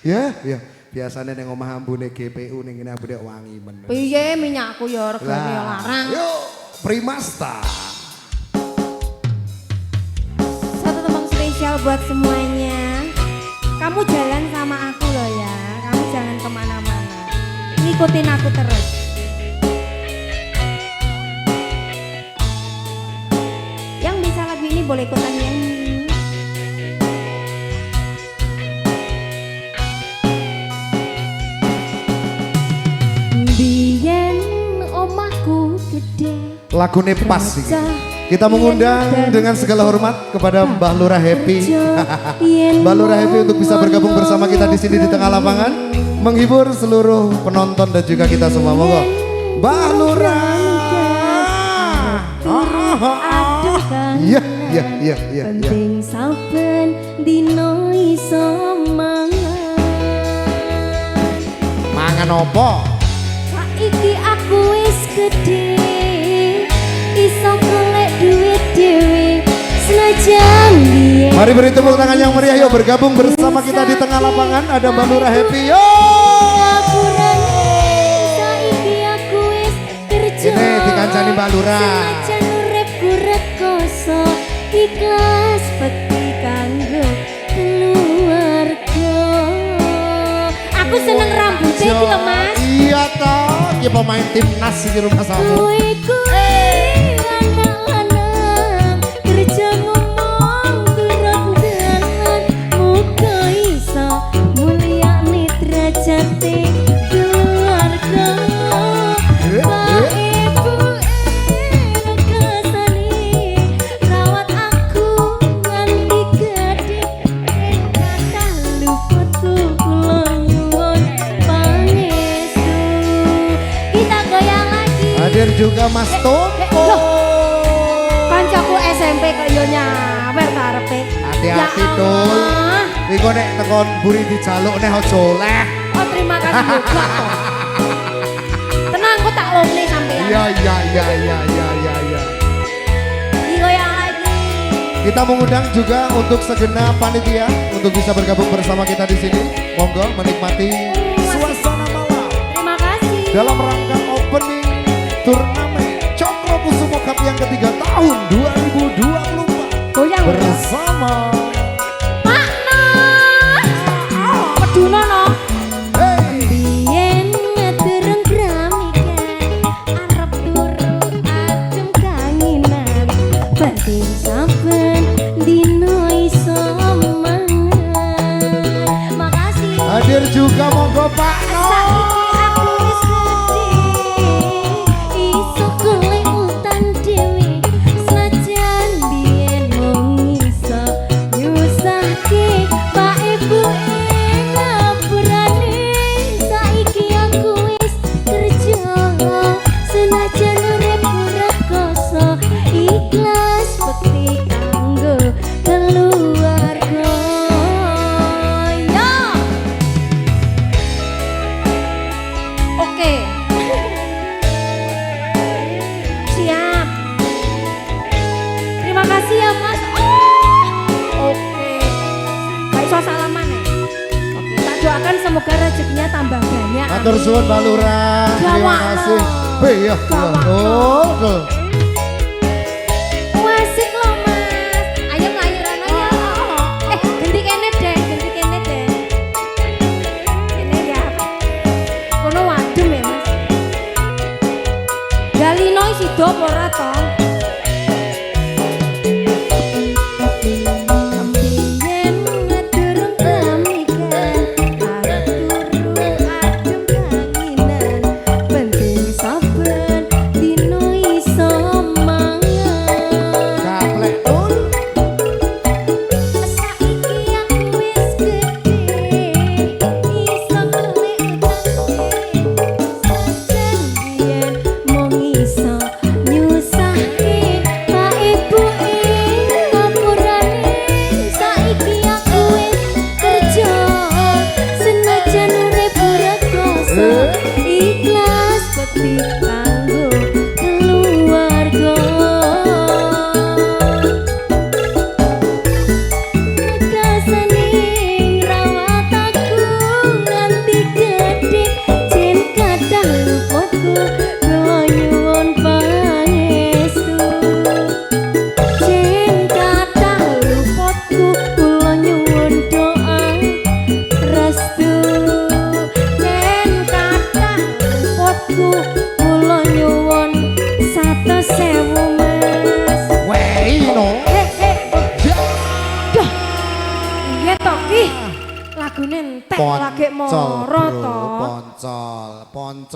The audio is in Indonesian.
Ya, ya. Biasanya neng omah ambune GPU neng ini ambune wangi men. Piye minyakku ya regane ya larang. Yo, Primasta. Satu tembang spesial buat semuanya. Kamu jalan sama aku loh ya. Kamu jangan kemana-mana. Ngikutin aku terus. Yang bisa lagu ini boleh ikutan nyanyi. Lagune pas sih. Kita mengundang dengan segala hormat kepada Mbah Lurah Happy. Mbah Lurah Happy untuk bisa bergabung bersama kita di sini di tengah lapangan, menghibur seluruh penonton dan juga kita semua. Monggo. Mbah Lurah. Iya, iya, iya, iya. Penting saben dino iso mangan. Mangan opo? Saiki aku wis gedhe. Iso golek duit dhewe senajan biyen. Mari beri tepuk tangan yang meriah yuk bergabung bersama kita di tengah lapangan ada Mbah Lurah Happy yo. Saiki aku wis kerja. Ini dikancani Mbah Lurah. Senajan uripku rekoso ikhlas peti kanggo keluarga. Aku seneng rambutnya iki lho Mas. Iya toh, iki pemain timnas di rumah samu. Hadir juga Mas Toko. Kancaku SMP kok yo nyawer karepe. Hati-hati Dul. Iku nek tekon buri dijaluk nek aja oleh. Oh terima kasih juga. Tenang kok tak lonely sampean. Iya iya iya iya iya iya iya. Digoyang lagi. Kita mengundang juga untuk segenap panitia untuk bisa bergabung bersama kita di sini. Monggo menikmati suasana malam. Terima kasih. Dalam rangka opening turnamen Cokrokusumo Cup yang ketiga tahun 2024 goyang bersama Makna Peduna no. Hey Biyen ngeturun gramikan arep turu adem kanginan penting saben dino iso mangan. Makasih. hadir juga monggo Pak No. Semoga rezekinya tambah banyak. Matur suwun Mbah Lurah. Terima kasih. Iya. Oh. Wasik lo Mas. Ayo nglayuran aja. Ganti kene deh, ganti kene deh. Kene ya. Kono wadem ya Mas. Galino isi dop ora toh? lagi moro Poncol, to. bro, poncol.